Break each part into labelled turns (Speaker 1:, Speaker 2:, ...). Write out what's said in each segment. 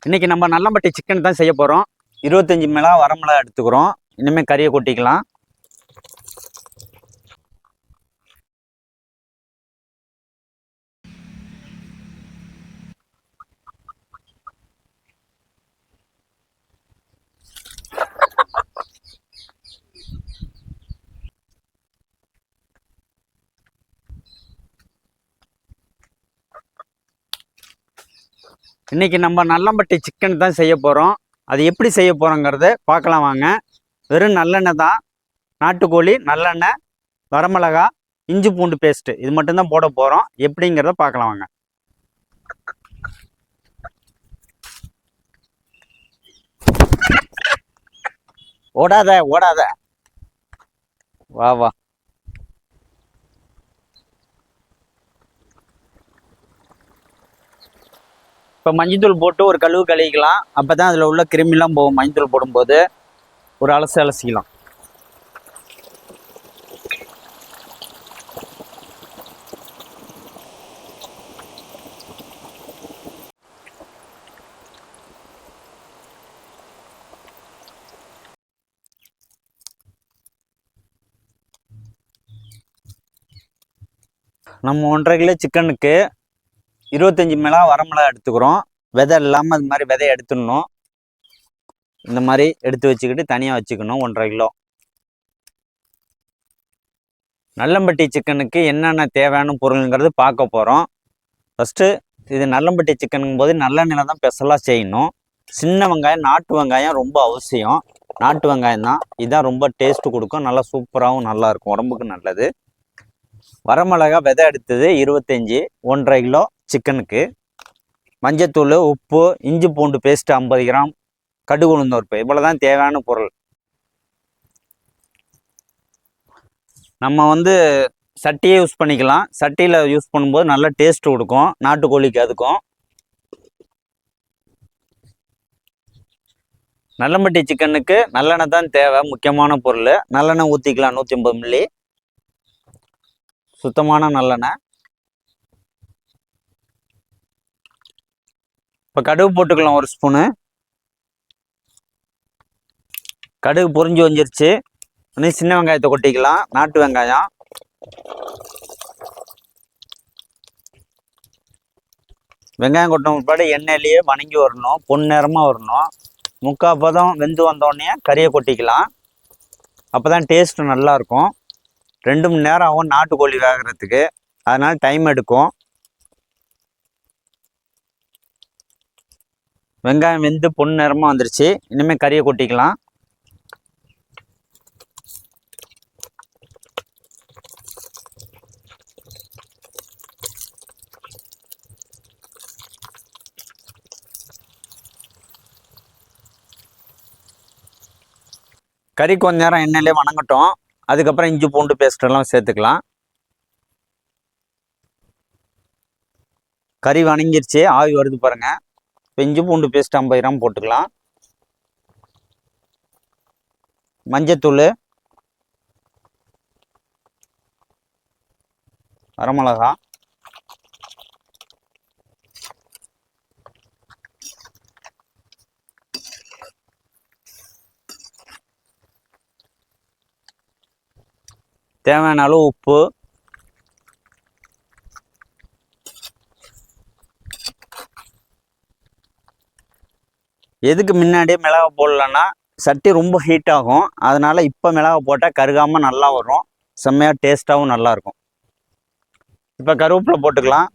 Speaker 1: இன்னைக்கு நம்ம நல்லம்பட்டி சிக்கன் தான் செய்ய போகிறோம். 25 மிளகா வரமிளகா எடுத்துக்கிறோம். இனிமேல் கறியை கொட்டிக்கலாம். இன்னைக்கு நம்ம நல்லம்பட்டி சிக்கன் தான் செய்ய போகிறோம். அது எப்படி செய்ய போகிறோங்கிறத பார்க்கலாம் வாங்க. வெறும் நல்லெண்ணெய் தான், நாட்டுக்கோழி நல்லெண்ணெய், வரமிளகா, இஞ்சி பூண்டு பேஸ்ட்டு இது மட்டும்தான் போட போகிறோம். எப்படிங்கிறத பார்க்கலாம் வாங்க. ஓடாத ஓடாத, வா வா. இப்போ மஞ்சத்தூள் போட்டு ஒரு கழுவு கழுவிக்கலாம். அப்போ தான் அதில் உள்ள கிருமிலாம் போகும். மஞ்சத்தூள் போடும்போது ஒரு அலசிக்கலாம். நம்ம 1.5 கிலோ சிக்கனுக்கு 25 மிளகா வரமிளகா எடுத்துக்கிறோம். விதை இல்லாமல் அது மாதிரி விதையை எடுத்துடணும். இந்த மாதிரி எடுத்து வச்சுக்கிட்டு தனியாக வச்சுக்கணும். 1.5 கிலோ நல்லம்பட்டி சிக்கனுக்கு என்னென்ன தேவையான பொருளுங்கிறது பார்க்க போகிறோம். ஃபஸ்ட்டு இது நல்லம்பட்டி சிக்கனுங்கும் போது நல்லெண்ணெயில் தான் ஸ்பெஷலாக செய்யணும். சின்ன வெங்காயம், நாட்டு வெங்காயம் ரொம்ப அவசியம். நாட்டு வெங்காயம் தான், இதுதான் ரொம்ப டேஸ்ட்டு கொடுக்கும். நல்லா சூப்பராகவும் நல்லாயிருக்கும், உடம்புக்கு நல்லது. வரமிளகா விதை எடுத்தது 25, 1.5 கிலோ சிக்கனுக்கு. மஞ்சத்தூள், உப்பு, இஞ்சி பூண்டு பேஸ்ட்டு 50 கிராம், கடுகு உளுந்தம்பருப்பு, இவ்வளோ தான் தேவையான பொருள். நம்ம சட்டியே யூஸ் பண்ணிக்கலாம். சட்டியில் யூஸ் பண்ணும்போது நல்லா டேஸ்ட் கொடுக்கும், நாட்டுக்கோழிக்கு. அதுக்கும் நல்லம்பட்டி சிக்கனுக்கு நல்லெண்ணெய் தான் தேவை, முக்கியமான பொருள். நல்லெண்ணெய் ஊற்றிக்கலாம், 150 மில்லி சுத்தமான நல்லெண்ணெய். இப்போ கடுகு போட்டுக்கலாம், 1 ஸ்பூனு. கடுகு பொரிஞ்சு வந்துருச்சு. இன்னும் சின்ன வெங்காயத்தை கொட்டிக்கலாம், நாட்டு வெங்காயம். வெங்காயம் கொட்டின பிற்பாடு எண்ணெயிலேயே வணங்கி வரணும், பொன்னிறமாக வரணும். 3/4 பதம் வெந்து வந்தோடனே கறியை கொட்டிக்கலாம். அப்போ தான் டேஸ்ட்டு நல்லாயிருக்கும். 2 மணி நேரம் ஆகும் நாட்டுக்கோழி வேகிறதுக்கு, அதனால் டைம் எடுக்கும். வெங்காயம் வெந்து பொன் நிறமாக வந்துருச்சு. இனிமேல் கறியை கொட்டிக்கலாம். கறி கொஞ்ச நேரம் எண்ணெயிலே வணங்கட்டும். அதுக்கப்புறம் இஞ்சி பூண்டு பேஸ்ட்டெல்லாம் சேர்த்துக்கலாம். கறி வணங்கிருச்சு, ஆவி வருது பாருங்க. இப்போ இஞ்சி பூண்டு பேஸ்ட் 50 கிராம் போட்டுக்கலாம். மஞ்சத்தூள், வரமிளகா, தேவையான அளவு உப்பு, எதுக்கு முன்னாடியே மிளகா போடலன்னா சட்டி ரொம்ப ஹீட் ஆகும். அதனால் இப்போ மிளகா போட்டால் கருகாமல் நல்லா வரும், செம்மையாக டேஸ்ட்டாகவும் நல்லாயிருக்கும். இப்போ கருவேப்பிலை போட்டுக்கலாம்.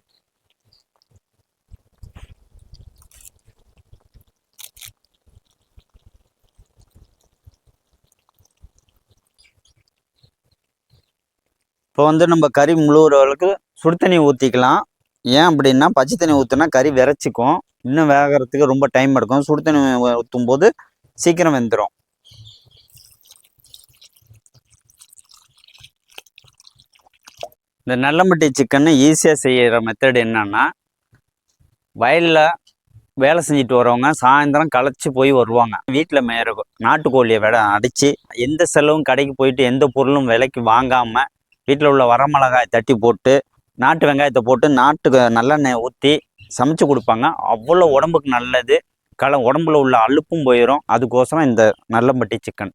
Speaker 1: இப்போ நம்ம கறி முழுகிறவளுக்கு சுடு தண்ணி ஊற்றிக்கலாம். ஏன் அப்படின்னா, பச்சை தண்ணி ஊற்றினா கறி விரைச்சிக்கும், இன்னும் வேகிறதுக்கு ரொம்ப டைம் எடுக்கும். சுடு தண்ணி ஊற்றும் போது சீக்கிரம் வெந்துடும். இந்த நல்லம்பட்டி சிக்கன் ஈஸியாக செய்கிற மெத்தட் என்னன்னா, வயலில் வேலை செஞ்சுட்டு வரவங்க சாயந்தரம் களைச்சி போய் வருவாங்க. வீட்டில் மேய நாட்டுக்கோழியை அடித்து எந்த செலவும் கடைக்கு போயிட்டு எந்த பொருளும் விலைக்கு வாங்காமல் வீட்டில் உள்ள வரமிளகாய் தட்டி போட்டு நாட்டு வெங்காயத்தை போட்டு நல்லெண்ணெய் ஊற்றி சமைச்சு கொடுப்பாங்க. அவ்வளோ உடம்புக்கு நல்லது. உடம்புல உள்ள அலுப்பும் போயிடும். அதுக்கோசரம் இந்த நல்லம்பட்டி சிக்கன்.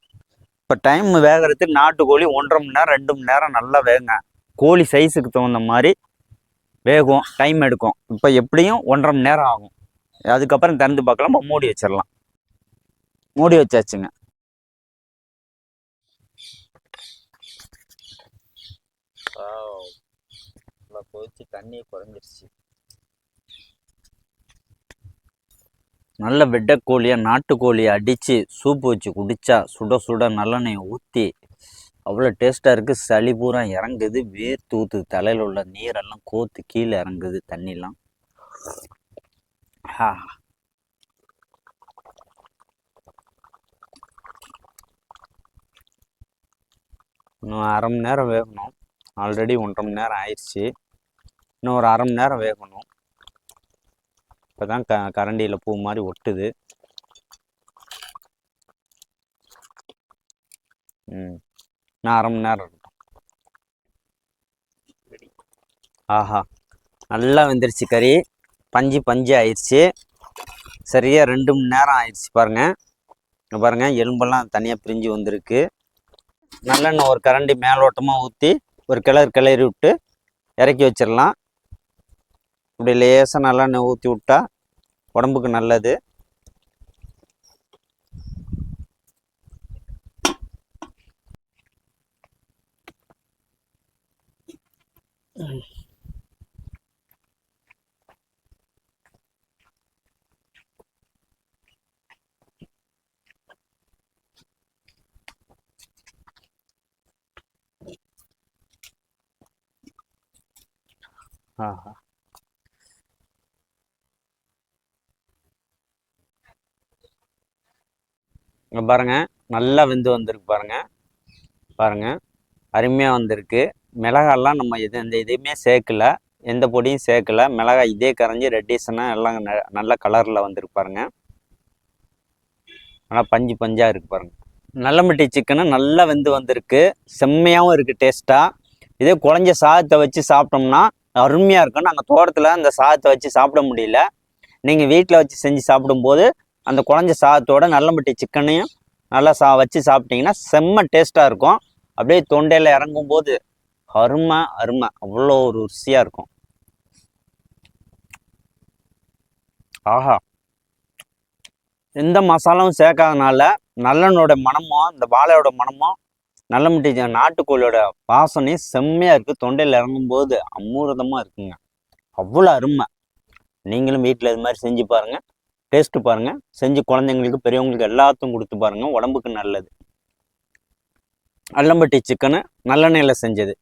Speaker 1: இப்போ டைம் வேகிறதுக்கு நாட்டுக்கோழி 1.5 மணி நேரம் 2 மணி நேரம் நல்லா வேகுங்க. கோழி சைஸுக்கு தகுந்த மாதிரி வேகும், டைம் எடுக்கும். இப்போ எப்படியும் 1.5 மணி நேரம் ஆகும். அதுக்கப்புறம் திறந்து பார்க்கலாம். மூடி வச்சிடலாம். மூடி வச்சாச்சுங்க. கொதிச்சு தண்ணி குறைஞ்சிருச்சு. நல்ல வெட்டைக்கோழியை நாட்டுக்கோழியை அடித்து சூப்பு வச்சு குடித்தா சுட சுட நல்லெண்ணெயை ஊற்றி அவ்வளோ டேஸ்ட்டாக இருக்குது. சளி பூரா இறங்குது, வேர்த்து ஊற்றுது, தலையில் உள்ள நீரெல்லாம் கோத்து கீழே இறங்குது தண்ணிலாம். இன்னும் 1/2 மணி நேரம் வேகணும். ஆல்ரெடி 1.5 மணி நேரம் ஆயிடுச்சு. இன்னும் ஒரு 1/2 மணி நேரம் வேகணும். இப்போ தான் கரண்டியில் பூ மாதிரி ஒட்டுது. நான் 1/2 மணி நேரம் இருக்கும். ஆஹா, நல்லா வெந்துருச்சு. கறி பஞ்சு ஆயிடுச்சு. சரியாக 2 மணி நேரம் ஆயிடுச்சு. பாருங்கள், எலும்பெல்லாம் தனியாக பிரிஞ்சு வந்திருக்கு. நல்லெண்ணெய் ஒரு கரண்டி மேலோட்டமாக ஊற்றி ஒரு கிளறி விட்டு இறக்கி வச்சிடலாம். இப்படி லேசாக நல்லெண்ணெய் ஊற்றி விட்டா உடம்புக்கு நல்லது. ஆஹா, இங்கே பாருங்கள், நல்லா வெந்து வந்திருக்கு. பாருங்கள் அருமையாக வந்திருக்கு. மிளகாலாம் நம்ம எதுவுமே சேர்க்கல, எந்த பொடியும் சேர்க்கல. மிளகாய் இதே கரைஞ்சி ரெட்டிஷனாக எல்லாம் நல்ல கலரில் வந்திருக்கு. பாருங்கள், நல்லா பஞ்சாக இருக்குது. பாருங்கள், நல்லம்பட்டி சிக்கனு நல்லா வெந்து வந்திருக்கு. செம்மையாகவும் இருக்குது டேஸ்ட்டாக. இதே குழஞ்ச சாதத்தை வச்சு சாப்பிட்டோம்னா அருமையாக இருக்கும். நாங்கள் தோட்டத்தில் அந்த சாதத்தை வச்சு சாப்பிட முடியல. நீங்கள் வீட்டில் வச்சு செஞ்சு சாப்பிடும்போது அந்த குழஞ்ச சாதத்தோட நல்லம்பட்டி சிக்கனையும் நல்லா வச்சு சாப்பிட்டீங்கன்னா செம்ம டேஸ்ட்டாக இருக்கும். அப்படியே தொண்டையில் இறங்கும் போது அருமை அவ்வளோ ஒரு ருசியாக இருக்கும். ஆஹா, எந்த மசாலாவும் சேர்க்காதனால நல்லெண்ணோட மனமும் இந்த வாழையோட மனமும் நல்லம்பட்டி நாட்டுக்கோழியோட வாசனையும் செம்மையாக இருக்குது. தொண்டையில் இறங்கும்போது அமூர்தமாக இருக்குங்க. அவ்வளோ அருமை. நீங்களும் வீட்டில் இது மாதிரி செஞ்சு பாருங்கள், டேஸ்ட்டு பாருங்கள். செஞ்சு குழந்தைங்களுக்கு பெரியவங்களுக்கு எல்லாத்துக்கும் கொடுத்து பாருங்கள். உடம்புக்கு நல்லது. நல்லம்பட்டி சிக்கனு நல்லெண்ணெயில் செஞ்சது.